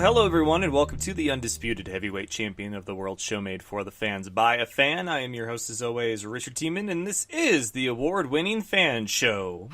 hello everyone, and welcome to the undisputed heavyweight champion of the world, show made for the fans by a fan. I am your host as always, Richard Tiemann, and this is the award-winning Fan Show.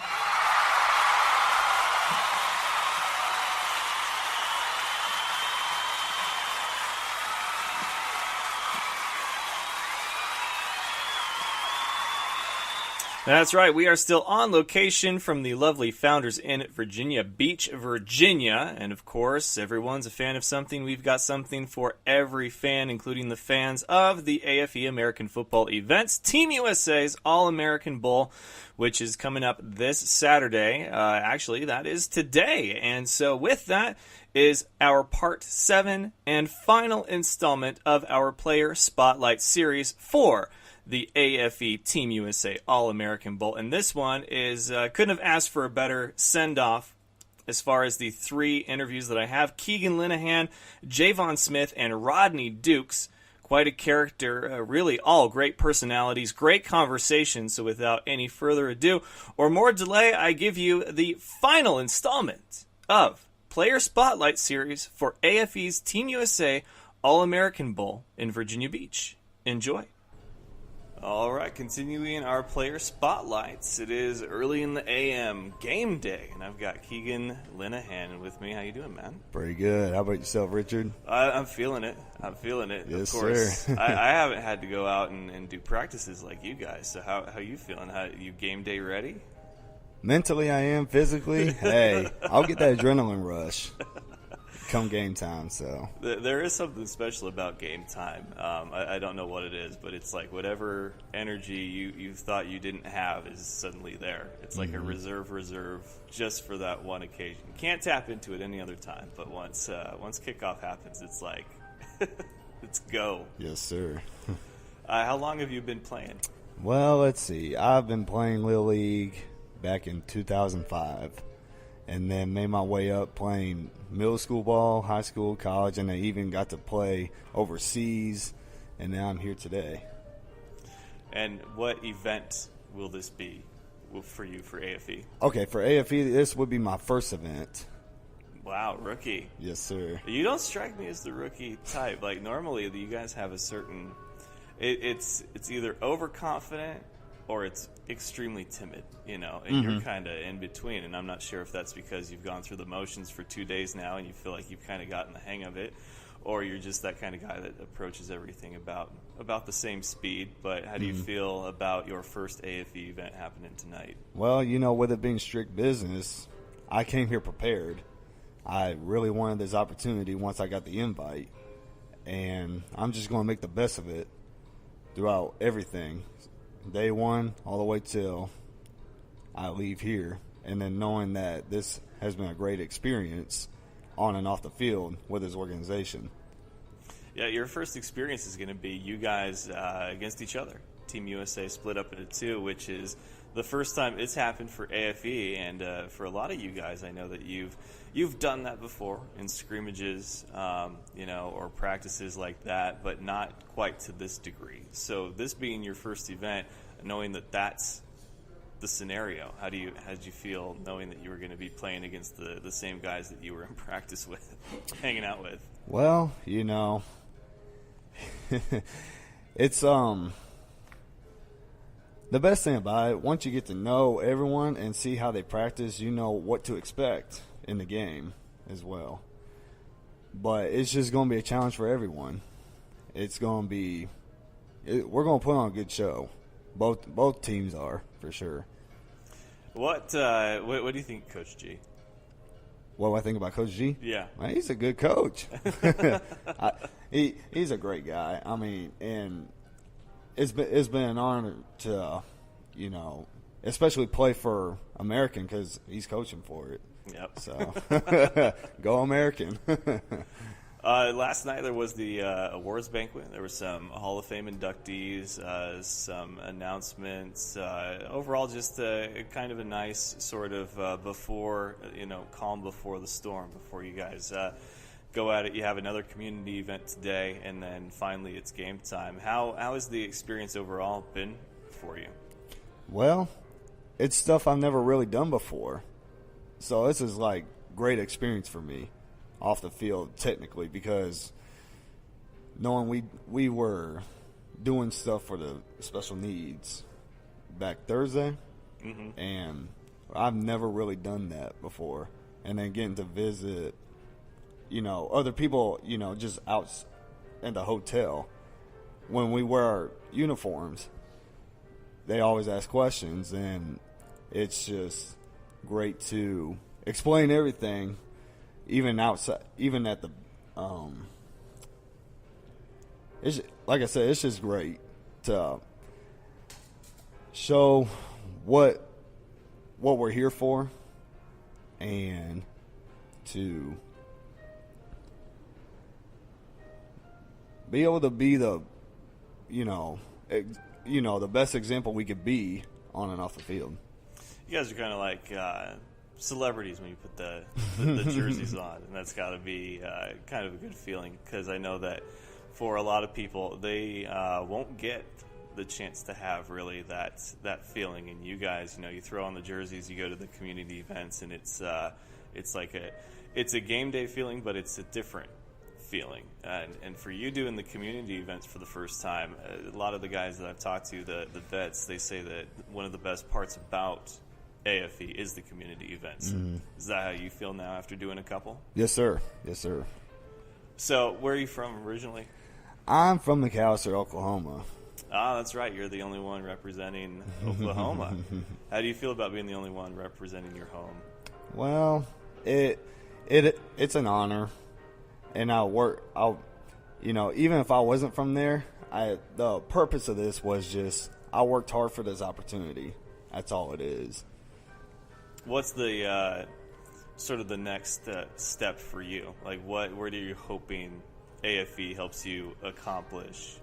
That's right, we are still on location from the lovely Founders Inn at Virginia Beach, Virginia. And of course, everyone's a fan of something. We've got something for every fan, including the fans of the AFE American Football Events, Team USA's All-American Bowl, which is coming up this Saturday. Actually, that is today. And so with that is our Part 7 and final installment of our Player Spotlight series for the AFE Team USA All-American Bowl. And this one is, couldn't have asked for a better send-off as far as the three interviews that I have. Keegan Linehan, JaVon Smith, and Rodney Dukes. Quite a character, really all great personalities, great conversation. So without any further ado or more delay, I give you the final installment of Player Spotlight Series for AFE's Team USA All-American Bowl in Virginia Beach. Enjoy. All right, continuing our player spotlights. It is early in the AM, game day, and I've got Keegan Linehan with me. How you doing, man? Pretty good. How about yourself, Richard? I'm feeling it. Yes, of course. Sir. I haven't had to go out and do practices like you guys. So how you feeling? How you game day ready? Mentally, I am. Physically, hey, I'll get that adrenaline rush come game time. So there is something special about game time. I don't know what it is, but it's like whatever energy you thought you didn't have is suddenly there. It's like a reserve just for that one occasion. Can't tap into it any other time, but once kickoff happens, it's like let's go. Yes, sir. How long have you been playing? Well, let's see. I've been playing Little League back in 2005. And then made my way up playing middle school ball, high school, college, and I even got to play overseas, and now I'm here today. And what event will this be for you for AFE? Okay, for AFE, this would be my first event. Wow, rookie. Yes, sir. You don't strike me as the rookie type. Like, normally you guys have a certain it's either overconfident or it's extremely timid, and you're kind of in between. And I'm not sure if that's because you've gone through the motions for 2 days now and you feel like you've kind of gotten the hang of it, or you're just that kind of guy that approaches everything about the same speed. But how do you feel about your first AFE event happening tonight? Well, with it being strict business, I came here prepared. I really wanted this opportunity once I got the invite, and I'm just going to make the best of it throughout everything. Day one all the way till I leave here, and then knowing that this has been a great experience on and off the field with his organization. Yeah, your first experience is going to be you guys against each other. Team USA split up into two, which is the first time it's happened for AFE, and for a lot of you guys, I know that you've done that before in scrimmages, or practices like that, but not quite to this degree. So this being your first event, knowing that that's the scenario, how did you feel knowing that you were going to be playing against the same guys that you were in practice with, hanging out with? Well, it's the best thing about it, once you get to know everyone and see how they practice, you know what to expect in the game as well. But it's just going to be a challenge for everyone. It's going to be we're going to put on a good show. Both teams are, for sure. What do you think, Coach G? What do I think about Coach G? Yeah. Man, he's a good coach. He's a great guy. I mean, and it's been an honor to, especially play for American because he's coaching for it. Yep. So, go American. Last night there was the awards banquet. There were some Hall of Fame inductees, some announcements. Overall, just kind of a nice sort of calm before the storm, before you guys go at it. You have another community event today, and then finally it's game time. How has the experience overall been for you? Well, it's stuff I've never really done before. So this is like great experience for me. off the field technically, because knowing we were doing stuff for the special needs back Thursday, and I've never really done that before. And then getting to visit, other people, just out in the hotel. When we wear our uniforms, they always ask questions, and it's just great to explain everything, even outside, even at the it's, like I said, it's just great to show what we're here for, and to be able to be the the best example we could be on and off the field. You guys are kind of like celebrities when you put the jerseys on, and that's got to be kind of a good feeling, because I know that for a lot of people, they won't get the chance to have really that feeling. And you guys, you throw on the jerseys, you go to the community events, and it's like a game day feeling, but it's a different feeling. And for you doing the community events for the first time, a lot of the guys that I've talked to, the vets, they say that one of the best parts about AFE is the community events. Is that how you feel now after doing a couple? Yes, sir. Yes, sir. So where are you from originally? I'm from McAlester, Oklahoma. Ah, that's right. You're the only one representing Oklahoma. How do you feel about being the only one representing your home? Well, it's an honor, and even if I wasn't from there, the purpose of this was just I worked hard for this opportunity. That's all it is. What's the sort of the next step for you? Like, what are you hoping AFE helps you accomplish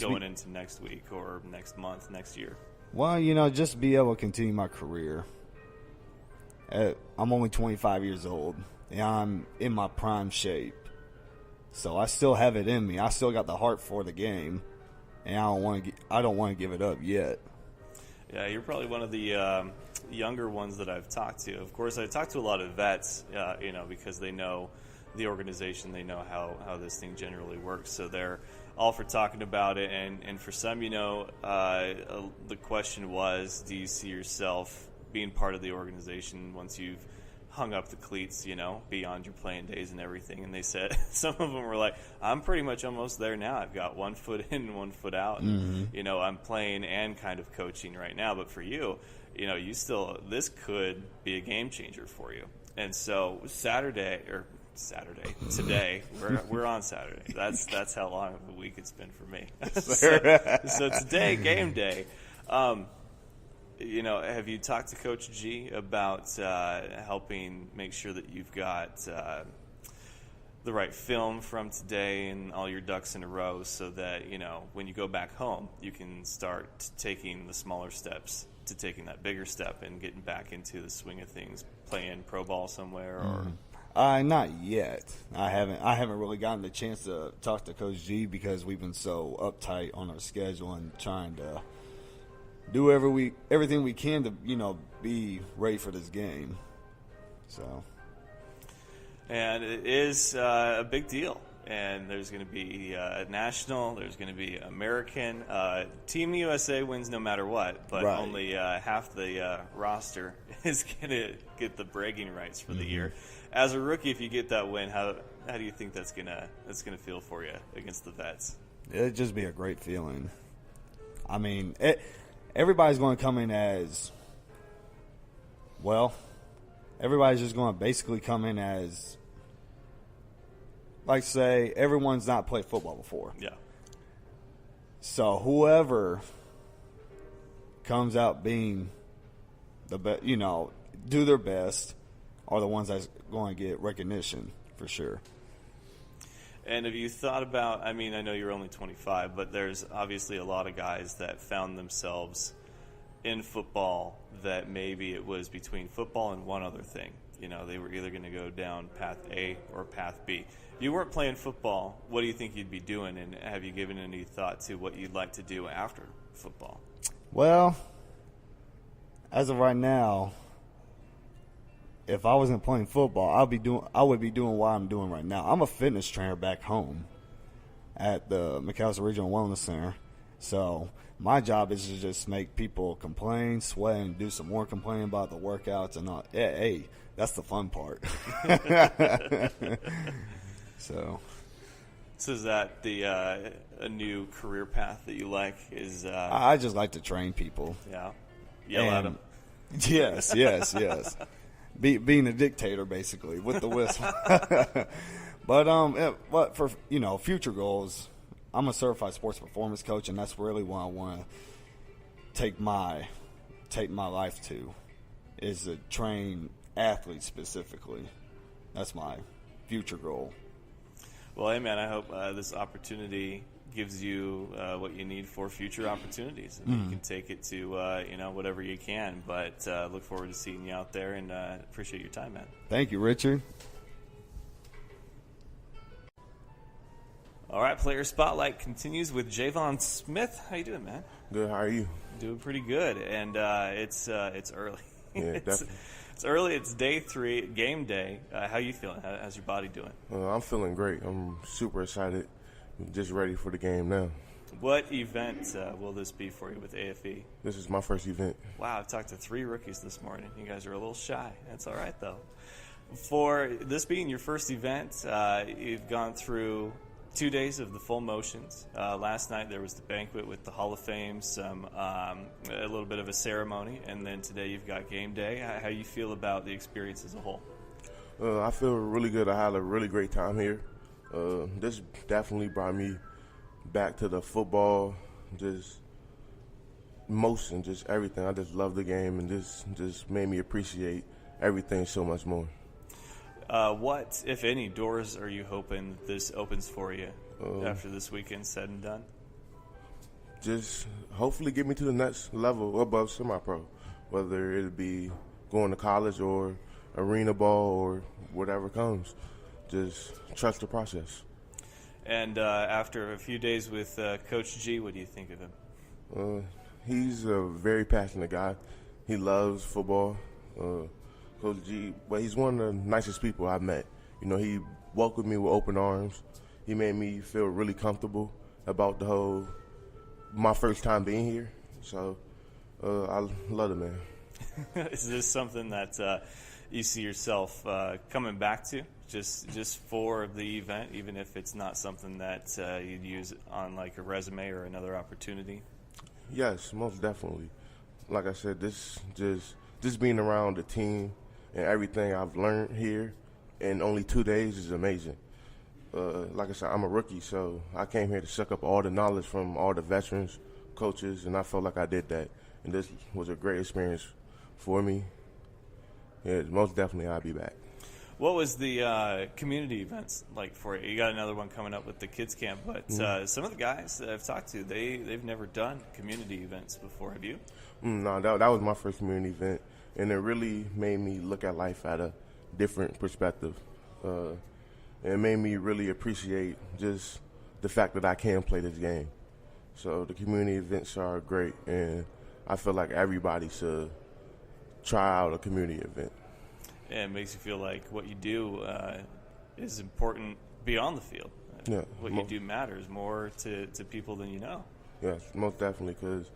going into next week or next month, next year? Well, just be able to continue my career. I'm only 25 years old, and I'm in my prime shape. So I still have it in me. I still got the heart for the game, and I don't want to give it up yet. Yeah, you're probably one of the younger ones that I've talked to. Of course, I talked to a lot of vets, because they know the organization, they know how this thing generally works. So they're all for talking about it. And for some, the question was, do you see yourself being part of the organization once you've hung up the cleats, beyond your playing days and everything? And they said, some of them were like, I'm pretty much almost there now. I've got 1 foot in and 1 foot out. And, I'm playing and kind of coaching right now. But for you, this could be a game changer for you. And so today, we're on Saturday. That's how long of a week it's been for me. so today, game day. Have you talked to Coach G about helping make sure that you've got the right film from today and all your ducks in a row, so that when you go back home, you can start taking the smaller steps to taking that bigger step and getting back into the swing of things, playing pro ball somewhere? Or not yet. I haven't really gotten the chance to talk to Coach G, because we've been so uptight on our schedule and trying to do everything we can to be ready for this game. So, and it is a big deal. And there's going to be national. There's going to be American. Team USA wins no matter what, but right. Only half the roster is going to get the bragging rights for the year. As a rookie, if you get that win, how do you think that's gonna feel for you against the vets? It'd just be a great feeling. I mean, everybody's going to come in as well. Everybody's just going to basically come in as, like, say, everyone's not played football before. Yeah. So whoever comes out being the best, do their best, are the ones that's going to get recognition for sure. And have you thought about, I know you're only 25, but there's obviously a lot of guys that found themselves in football that maybe it was between football and one other thing. They were either going to go down path A or path B. If you weren't playing football, what do you think you'd be doing? And have you given any thought to what you'd like to do after football? Well, as of right now, if I wasn't playing football, I would be doing what I'm doing right now. I'm a fitness trainer back home at the McAllister Regional Wellness Center. So my job is to just make people complain, sweat, and do some more complaining about the workouts and all. Yeah, hey, that's the fun part. So is that the a new career path that you like? Is I just like to train people. Yeah, yell at them. Yes. Being a dictator, basically, with the whistle. But for future goals, I'm a certified sports performance coach, and that's really what I want to take my life to, is to train athletes specifically. That's my future goal. Well, hey man, I hope this opportunity gives you what you need for future opportunities. And you can take it to whatever you can. But look forward to seeing you out there, and appreciate your time, man. Thank you, Richard. All right, Player Spotlight continues with JaVon Smith. How you doing, man? Good. How are you? Doing pretty good, and it's early. Yeah, definitely. It's early. It's day 3, game day. How you feeling? How's your body doing? I'm feeling great. I'm super excited. Just ready for the game now. What event will this be for you with AFE? This is my first event. Wow, I've talked to 3 rookies this morning. You guys are a little shy. That's all right, though. For this being your first event, you've gone through 2 days of the full motions. Last night there was the banquet with the Hall of Fame, a little bit of a ceremony, and then today you've got game day. How you feel about the experience as a whole? I feel really good. I had a really great time here. This definitely brought me back to the football, just motion, just everything. I just love the game, and this just made me appreciate everything so much more. What, if any, doors are you hoping this opens for you after this weekend said and done? Just hopefully get me to the next level above semi-pro, whether it be going to college or arena ball or whatever comes. Just trust the process. And after a few days with Coach G, what do you think of him? He's a very passionate guy. He loves football. Coach G, but he's one of the nicest people I've met. He welcomed me with open arms. He made me feel really comfortable about my first time being here. So I love it, man. Is this something that you see yourself coming back to, just for the event, even if it's not something that you'd use on like a resume or another opportunity? Yes, most definitely. Like I said, this being around the team and everything I've learned here in only 2 days is amazing. Like I said, I'm a rookie, so I came here to suck up all the knowledge from all the veterans, coaches, and I felt like I did that. And this was a great experience for me. Yeah, most definitely I'll be back. What was the community events like for you? You got another one coming up with the kids camp, but some of the guys that I've talked to, they've never done community events before. Have you? No, that was my first community event, and it really made me look at life at a different perspective. It made me really appreciate just the fact that I can play this game. So the community events are great, and I feel like everybody should try out a community event. And it makes you feel like what you do is important beyond the field. Yeah, what you do matters more to people than you know. Yes, most definitely, because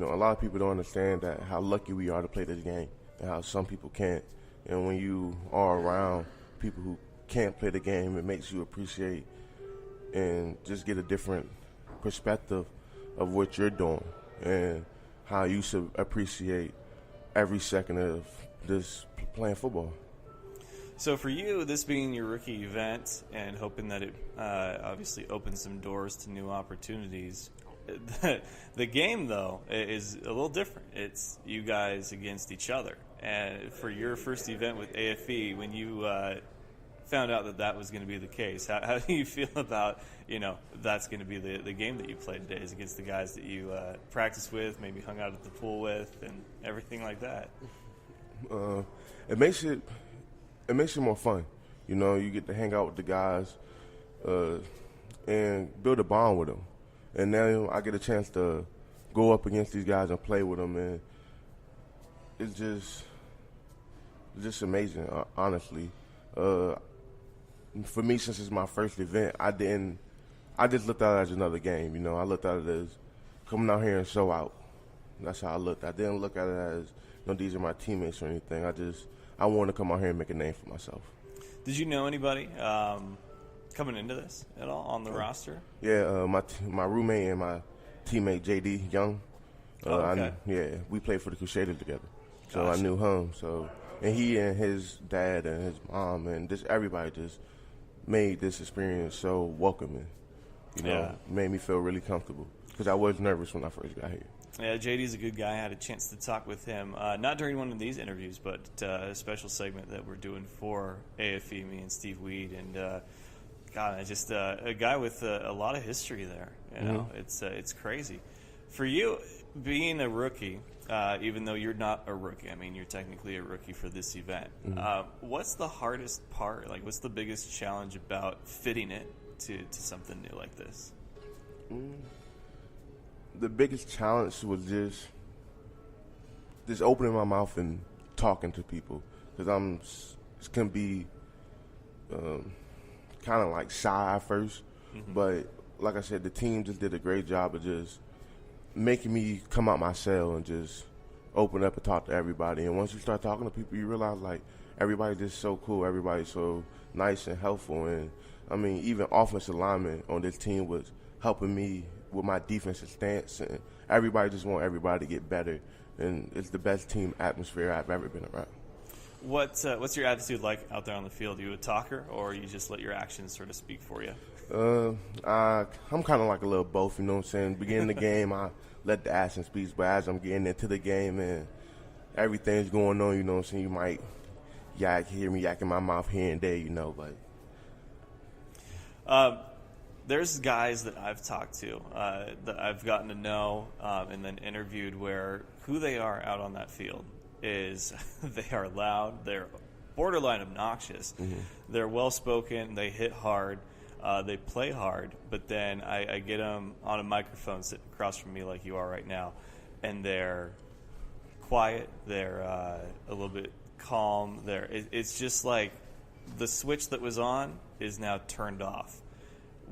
a lot of people don't understand that how lucky we are to play this game and how some people can't. And when you are around people who can't play the game, it makes you appreciate and just get a different perspective of what you're doing and how you should appreciate every second of this playing football. So for you, this being your rookie event and hoping that it obviously opens some doors to new opportunities, the game, though, is a little different. It's you guys against each other. And for your first event with AFE, when you found out that was going to be the case, how do you feel about, that's going to be the game that you play today is against the guys that you practice with, maybe hung out at the pool with, and everything like that? It makes it more fun. You get to hang out with the guys and build a bond with them. And now I get a chance to go up against these guys and play with them, and just amazing, honestly. For me, since it's my first event, I just looked at it as another game. You know, I looked at it as coming out here and show out. That's how I looked. I didn't look at it as, these are my teammates or anything. I wanted to come out here and make a name for myself. Did you know anybody coming into this at all on the roster? Yeah, my roommate and my teammate J.D. Young. Okay. We played for the Crusaders together, so Gotcha. I knew him. So, and he and his dad and his mom and just everybody just made this experience so welcoming. Made me feel really comfortable because I was nervous when I first got here. Yeah, JD's a good guy. I had a chance to talk with him, not during one of these interviews, but a special segment that we're doing for AFE, me and Steve Weed, and God, just a guy with a lot of history there. You know, it's crazy. For you, being a rookie, even though you're not a rookie, I mean, you're technically a rookie for this event. What's the hardest part? Like, what's the biggest challenge about fitting it to something new like this? The biggest challenge was just opening my mouth and talking to people, because it's gonna be kind of like shy at first, but like I said, the team just did a great job of just making me come out my shell and just open up and talk to everybody. And once you start talking to people, you realize like everybody's just so cool, everybody's so nice and helpful. And I mean, even offensive linemen on this team was helping me with my defensive stance, and everybody just want everybody to get better, and it's the best team atmosphere I've ever been around. What's your attitude like out there on the field? Are you a talker, or you just let your actions sort of speak for you? I'm kind of like a little both, you know what I'm saying? Beginning of the game, I let the actions speak, but as I'm getting into the game and everything's going on, you know what I'm saying, you might hear me yakking my mouth here and there, you know, but... There's guys that I've talked to that I've gotten to know and then interviewed where who they are out on that field is they are loud, they're borderline obnoxious, they're well-spoken, they hit hard, they play hard, but then I get them on a microphone sitting across from me like you are right now, and they're quiet, they're a little bit calm, it's just like the switch that was on is now turned off.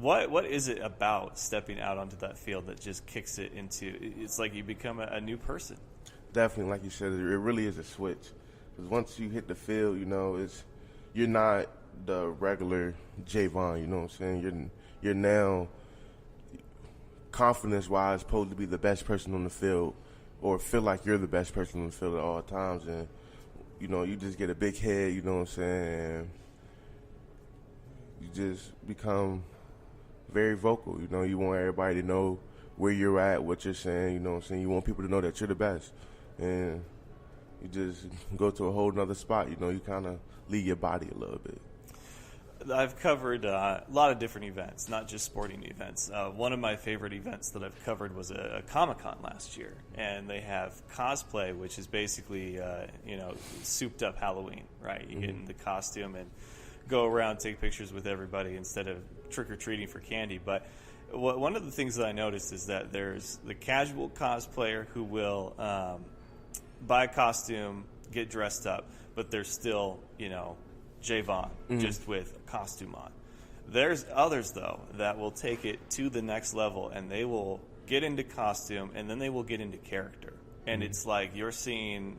What is it about stepping out onto that field that just kicks it into? It's like you become a new person. Definitely, like you said, it really is a switch. Because once you hit the field, you know, you're not the regular JaVon. You know what I'm saying? You're now confidence-wise supposed to be the best person on the field, or feel like you're the best person on the field at all times. And you know, you just get a big head. You know what I'm saying? And you just become very vocal. You know, you want everybody to know where you're at, what you're saying, you know what I'm saying? You want people to know that you're the best. And you just go to a whole nother spot, you know, you kind of leave your body a little bit. I've covered a lot of different events, not just sporting events. One of my favorite events that I've covered was a Comic-Con last year, and they have cosplay, which is basically, souped up Halloween, right? You get in the costume and go around, take pictures with everybody instead of trick-or-treating for candy. But one of the things that I noticed is that there's the casual cosplayer who will buy a costume, get dressed up, but they're still, JaVon, just with a costume on. There's others, though, that will take it to the next level, and they will get into costume, and then they will get into character. And it's like you're seeing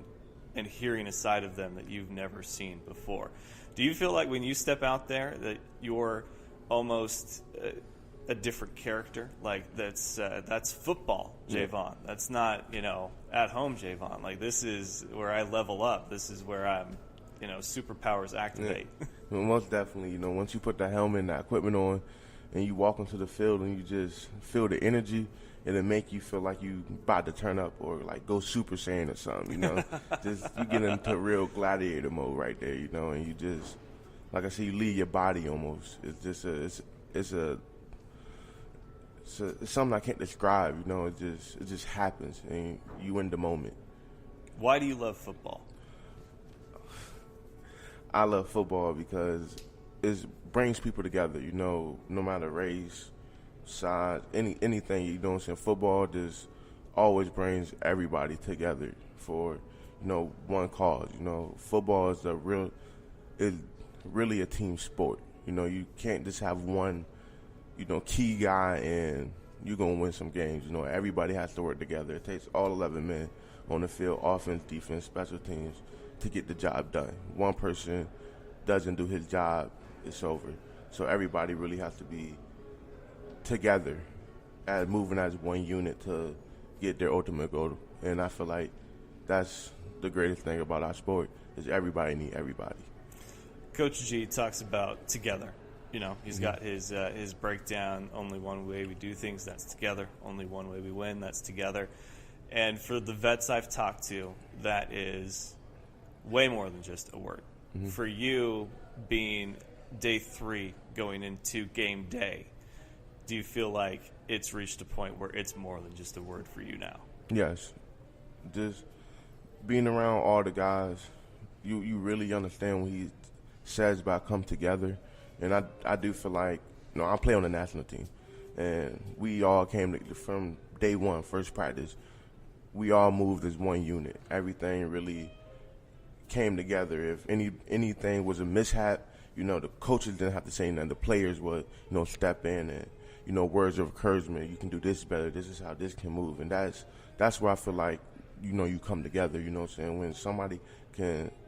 and hearing a side of them that you've never seen before. Do you feel like when you step out there that you're almost a different character? Like that's football JaVon. That's not, at home JaVon. Like, this is where I level up. This is where I'm, superpowers activate. Yeah. Well, most definitely, once you put the helmet and the equipment on and you walk into the field and you just feel the energy, it'll make you feel like you about to turn up or like go Super Saiyan or something, Just you get into real gladiator mode right there, and you just, like I said, you leave your body almost. It's just it's something I can't describe, it just happens and you in the moment. Why do you love football? I love football because it brings people together, no matter race, size, anything, Football just always brings everybody together for, one cause. Football is really a team sport. You can't just have one, key guy and you're going to win some games. Everybody has to work together. It takes all 11 men on the field, offense, defense, special teams, to get the job done. One person doesn't do his job, it's over. So everybody really has to be together, moving as one unit to get their ultimate goal. And I feel like that's the greatest thing about our sport, is everybody need everybody. Coach G talks about together. He's got his breakdown. Only one way we do things, that's together. Only one way we win, that's together. And for the vets I've talked to, that is way more than just a word. Mm-hmm. For you, being day 3 going into game day, do you feel like it's reached a point where it's more than just a word for you now? Yes. Just being around all the guys, you really understand what he says about come together. And I do feel like, I play on the national team, and we all came from day 1, first practice. We all moved as one unit. Everything really came together. If anything was a mishap, the coaches didn't have to say nothing. The players would, step in and, words of encouragement. You can do this better. This is how this can move. And that's where I feel like, you come together. You know what I'm saying? When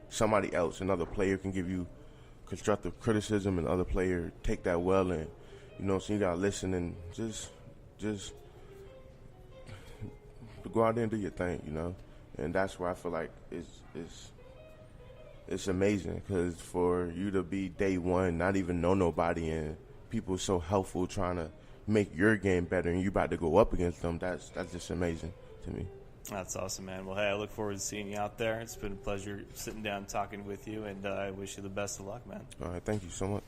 somebody else, another player can give you constructive criticism, and other player take that well, and so you gotta listen and just go out there and do your thing, and that's where I feel like it's amazing, because for you to be day 1, not even know nobody, and people so helpful trying to make your game better, and you about to go up against them, that's just amazing to me. That's awesome, man. Well, hey, I look forward to seeing you out there. It's been a pleasure sitting down and talking with you, and I wish you the best of luck, man. All right, thank you so much.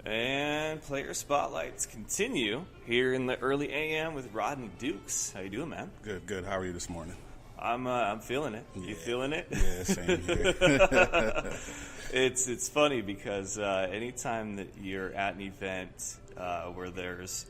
And player spotlights continue here in the early AM with Rodney Dukes. How you doing, man? Good. How are you this morning? I'm feeling it. Yeah. You feeling it? Yeah, same here. It's funny because anytime that you're at an event where there's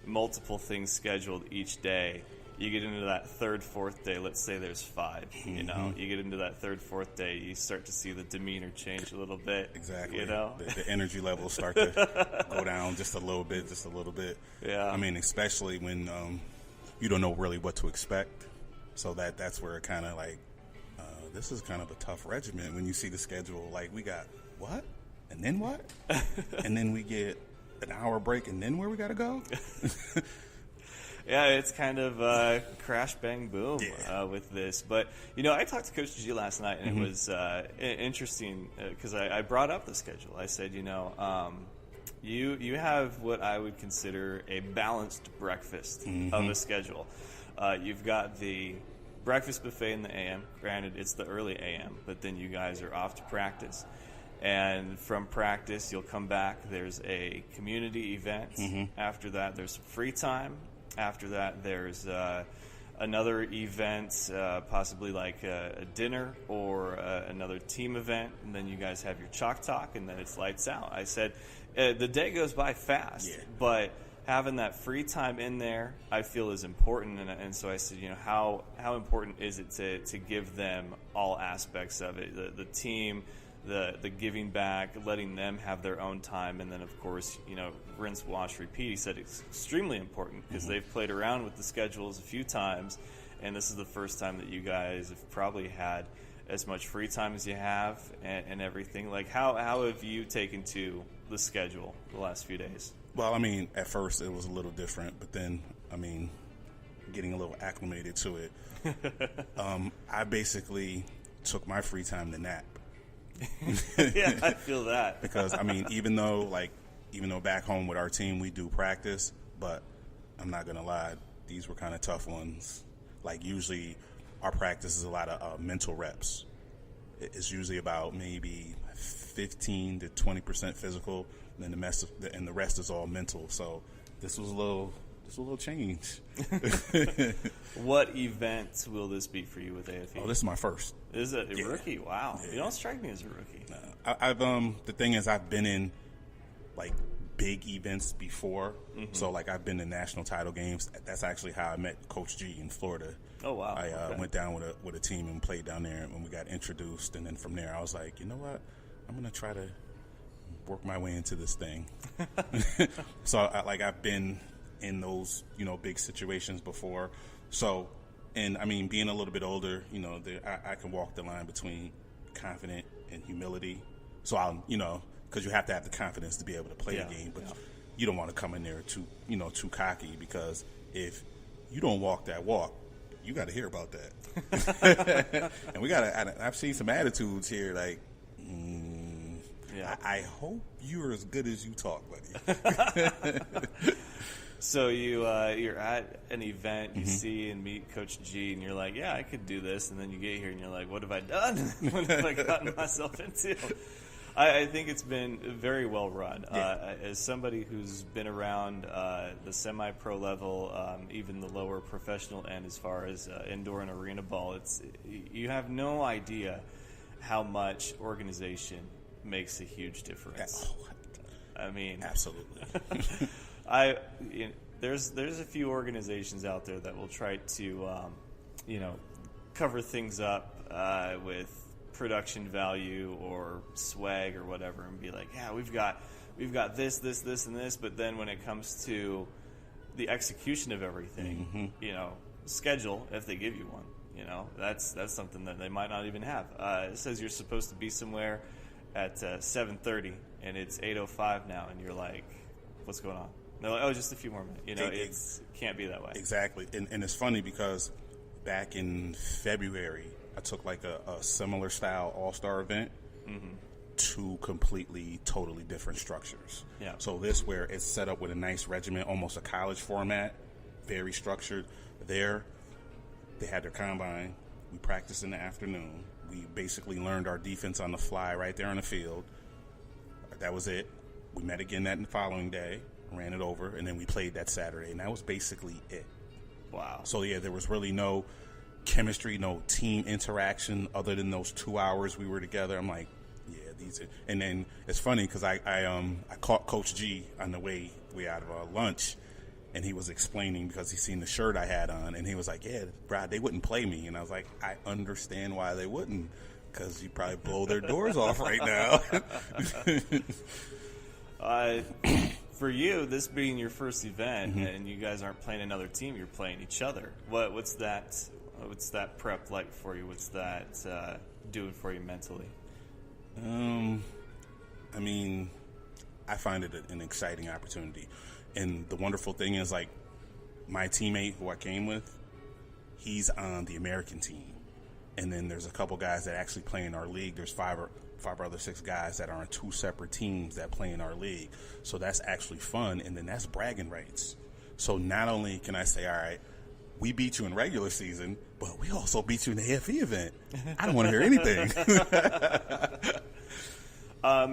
multiple things scheduled each day, you get into that third, fourth day. Let's say there's 5. Mm-hmm. You get into that third, fourth day. You start to see the demeanor change a little bit. Exactly. The energy levels start to go down just a little bit. Yeah. I mean, especially when you don't know really what to expect. So that's where it kind of like, this is kind of a tough regimen when you see the schedule. Like, we got what? And then what? And then we get an hour break, and then where we got to go? Yeah, it's kind of crash, bang, boom with this. But, I talked to Coach G last night, and it was interesting because I brought up the schedule. I said, you have what I would consider a balanced breakfast of a schedule. You've got the breakfast buffet in the AM. Granted, it's the early AM, but then you guys are off to practice. And from practice, you'll come back. There's a community event. After that, there's some free time. After that, there's another event, possibly like a dinner or another team event. And then you guys have your chalk talk, and then it's lights out. I said, the day goes by fast, but having that free time in there, I feel is important. And so I said, how important is it to give them all aspects of it, the team, the giving back, letting them have their own time, and then, of course, rinse, wash, repeat. He said it's extremely important because they've played around with the schedules a few times, and this is the first time that you guys have probably had as much free time as you have and everything. Like, how have you taken to the schedule the last few days? Well, I mean, at first it was a little different, but then, getting a little acclimated to it, I basically took my free time to nap. Yeah, I feel that. Because, even though back home with our team we do practice, but I'm not going to lie, these were kind of tough ones. Like, usually our practice is a lot of mental reps. It's usually about maybe 15 to 20% physical, and then the rest is all mental. So this was a little change. What event will this be for you with AFE? Oh, this is my first. Is it a rookie? Wow. Yeah. You don't strike me as a rookie. I've the thing is, I've been in like big events before. So, like, I've been to national title games. That's actually how I met Coach G in Florida. Oh, wow. I went down with a team and played down there when we got introduced. And then from there, I was like, you know what? I'm going to try to work my way into this thing. So, I've been in those, big situations before. So, and, I mean, being a little bit older, I can walk the line between confident and humility. So, I'll, because you have to have the confidence to be able to play the game, but you don't want to come in there too cocky, because if you don't walk that walk, you got to hear about that. And I've seen some attitudes here, like, I hope you're as good as you talk, buddy. So you're at an event, you see and meet Coach G, and you're like, yeah, I could do this. And then you get here and you're like, what have I done? What have I gotten myself into? I think it's been very well run. As somebody who's been around the semi-pro level, even the lower professional end as far as indoor and arena ball, you have no idea how much organization makes a huge difference. I mean, absolutely. There's a few organizations out there that will try to cover things up with production value or swag or whatever, and be like, yeah, we've got this, and this, but then when it comes to the execution of everything, schedule, if they give you one, that's something that they might not even have. It says you're supposed to be somewhere at 7:30, and it's 8:05 now, and you're like, what's going on? They're like, oh, just a few more minutes. It can't be that way. Exactly. And it's funny because back in February, I took like a similar style all-star event, two completely, totally different structures. Yeah. So this, where it's set up with a nice regiment, almost a college format, very structured. There, they had their combine. We practiced in the afternoon. We basically learned our defense on the fly right there on the field. That was it. We met again that following day, ran it over, and then we played that Saturday, and that was basically it. Wow. So, yeah, there was really no chemistry, no team interaction other than those 2 hours we were together. I'm like, yeah, these are, and then it's funny because I caught Coach G on the way out of lunch, and he was explaining because he seen the shirt I had on, and he was like, yeah, Brad, they wouldn't play me. And I was like, I understand why they wouldn't, because you probably blow their doors off right now. For you, this being your first event, and you guys aren't playing another team, you're playing each other. What's that prep like for you? What's that doing for you mentally? I mean, I find it an exciting opportunity. And the wonderful thing is, like, my teammate who I came with, he's on the American team. And then there's a couple guys that actually play in our league. There's five other 6 guys that are on 2 separate teams that play in our league. So that's actually fun. And then that's bragging rights. So not only can I say, all right, we beat you in regular season, but we also beat you in the AFE event. I don't want to hear anything.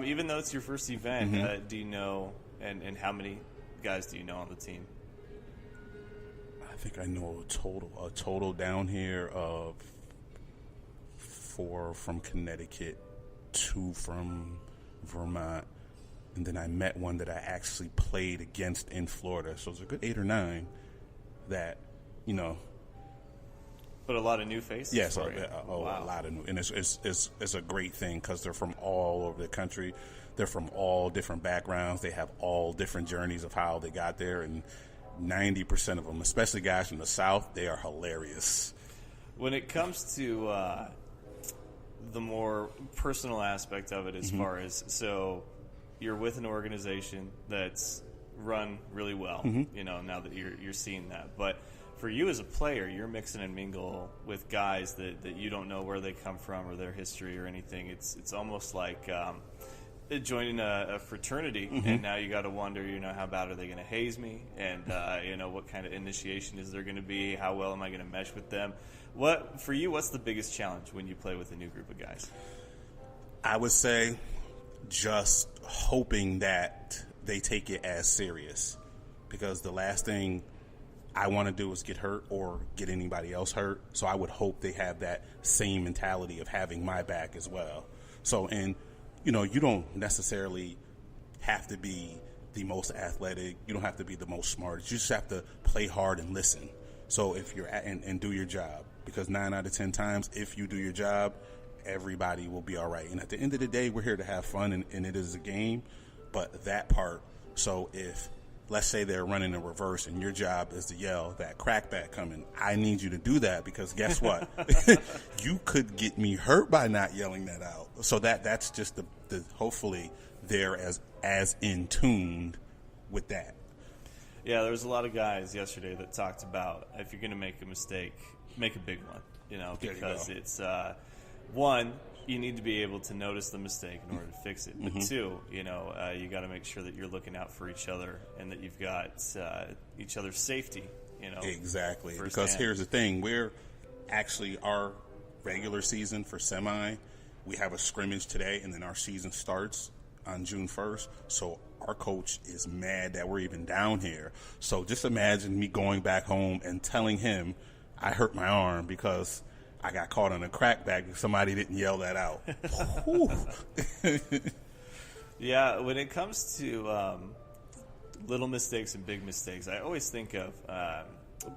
Even though it's your first event, do you know, and how many guys do you know on the team? I think I know a total down here of 4 from Connecticut, 2 from Vermont, and then I met one that I actually played against in Florida. So it's a good 8 or 9 that, But a lot of new faces. Yes, for you. a lot of new, and it's a great thing because they're from all over the country. They're from all different backgrounds. They have all different journeys of how they got there, and 90% of them, especially guys from the South, they are hilarious. When it comes to the more personal aspect of it, as far as, so you're with an organization that's run really well, now that you're seeing that, but for you as a player, you're mixing and mingle with guys that you don't know where they come from or their history or anything. It's almost like joining a fraternity, and now you got to wonder, how bad are they going to haze me, and what kind of initiation is there going to be? How well am I going to mesh with them? For you, what's the biggest challenge when you play with a new group of guys? I would say just hoping that they take it as serious, because the last thing I want to do is get hurt or get anybody else hurt. So I would hope they have that same mentality of having my back as well. So, and you don't necessarily have to be the most athletic. You don't have to be the most smart. You just have to play hard and listen. So if you're and do your job, because 9 out of 10 times, if you do your job, everybody will be all right. And at the end of the day, we're here to have fun, and it is a game. But that part, so if, let's say they're running in reverse and your job is to yell that crackback coming, I need you to do that, because guess what? You could get me hurt by not yelling that out. So that's just the hopefully they're as in tuned with that. Yeah, there was a lot of guys yesterday that talked about if you're going to make a mistake, make a big one, because it's one, you need to be able to notice the mistake in order to fix it. But two, you got to make sure that you're looking out for each other and that you've got each other's safety. Exactly. firsthand. Because here's the thing: we're actually our regular season for semi. We have a scrimmage today, and then our season starts on June 1st. So our coach is mad that we're even down here. So just imagine me going back home and telling him I hurt my arm because I got caught on a crackback because somebody didn't yell that out. Yeah, when it comes to little mistakes and big mistakes, I always think of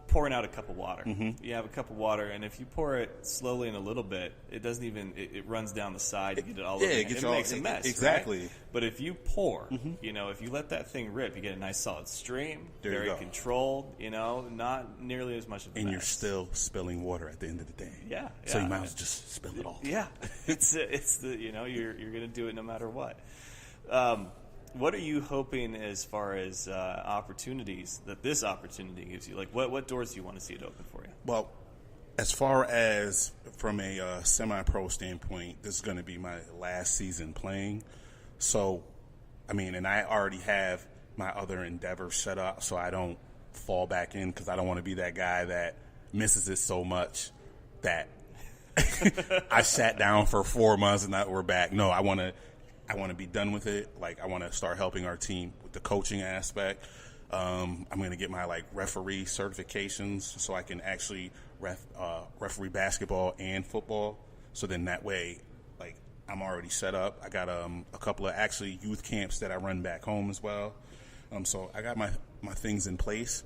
pouring out a cup of water. You have a cup of water, and if you pour it slowly and a little bit, it doesn't even it runs down the side. You get it all over. It makes a mess. Exactly. Right? But if you pour, if you let that thing rip, you get a nice solid stream. Very controlled. Not nearly as much of a and mess. You're still spilling water at the end of the day. Yeah. So you might as well just spill it all. Yeah. It's the you're going to do it no matter what. What are you hoping as far as opportunities that this opportunity gives you? Like, what doors do you want to see it open for you? Well, as far as from a semi-pro standpoint, this is going to be my last season playing. So, and I already have my other endeavors set up so I don't fall back in, because I don't want to be that guy that misses it so much that I sat down for 4 months and now we're back. No, I want to be done with it. Like, I want to start helping our team with the coaching aspect. I'm going to get my referee certifications so I can actually referee basketball and football. So then that way, I'm already set up. I got a couple of actually youth camps that I run back home as well. So I got my things in place.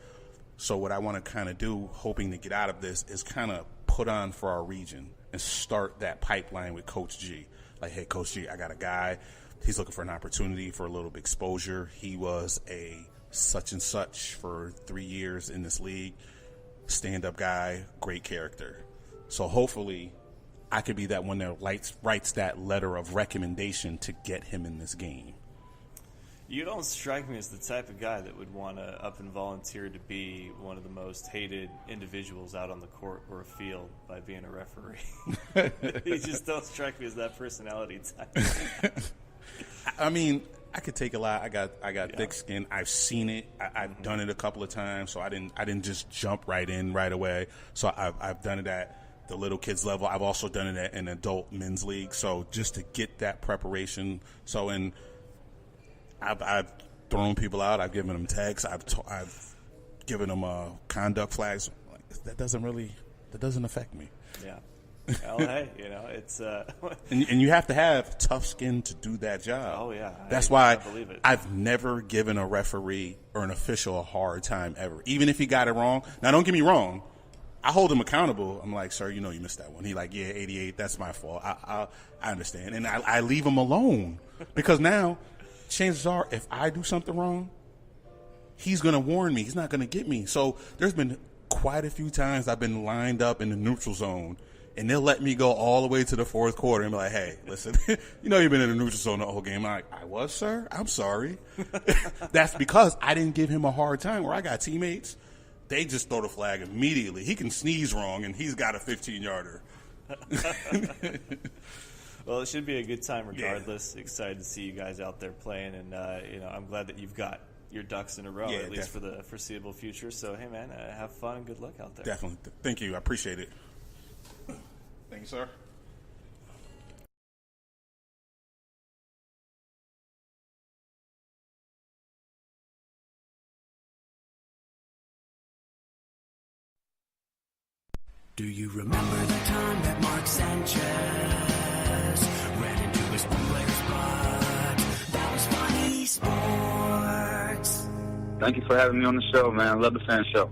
So what I want to kind of do, hoping to get out of this, is kind of put on for our region and start that pipeline with Coach G. Like, hey, Coach G, I got a guy. He's looking for an opportunity for a little bit exposure. He was a such and such for 3 years in this league. Stand-up guy, great character. So hopefully I could be that one that writes that letter of recommendation to get him in this game. You don't strike me as the type of guy that would want to up and volunteer to be one of the most hated individuals out on the court or a field by being a referee. You just don't strike me as that personality type. I could take a lot. I got thick skin. I've seen it. I've done it a couple of times, so I didn't just jump right in right away. So I've done it at the little kids level. I've also done it at an adult men's league. So just to get that preparation. So I've thrown people out. I've given them tags. I've given them conduct flags. That doesn't affect me. Yeah. Well, hey, it's and you have to have tough skin to do that job. Oh yeah, that's why I believe it. I've never given a referee or an official a hard time ever, even if he got it wrong. Now, don't get me wrong. I hold him accountable. I'm like, sir, you missed that one. He like, yeah, 88. That's my fault. I understand, and I leave him alone because now, chances are, if I do something wrong, he's gonna warn me. He's not gonna get me. So there's been quite a few times I've been lined up in the neutral zone, and they'll let me go all the way to the fourth quarter and be like, hey, listen, you've been in the neutral zone the whole game. I'm like, I was, sir? I'm sorry. That's because I didn't give him a hard time. Where I got teammates, they just throw the flag immediately. He can sneeze wrong, and he's got a 15-yarder. Well, it should be a good time regardless. Yeah. Excited to see you guys out there playing, and I'm glad that you've got your ducks in a row, at least for the foreseeable future. So, hey, man, have fun and good luck out there. Definitely. Thank you. I appreciate it. Thank you, sir. Do you remember the time that Mark Sanchez ran into his player's butt? That was funny sports. Thank you for having me on the show, man. I love the Fan Show.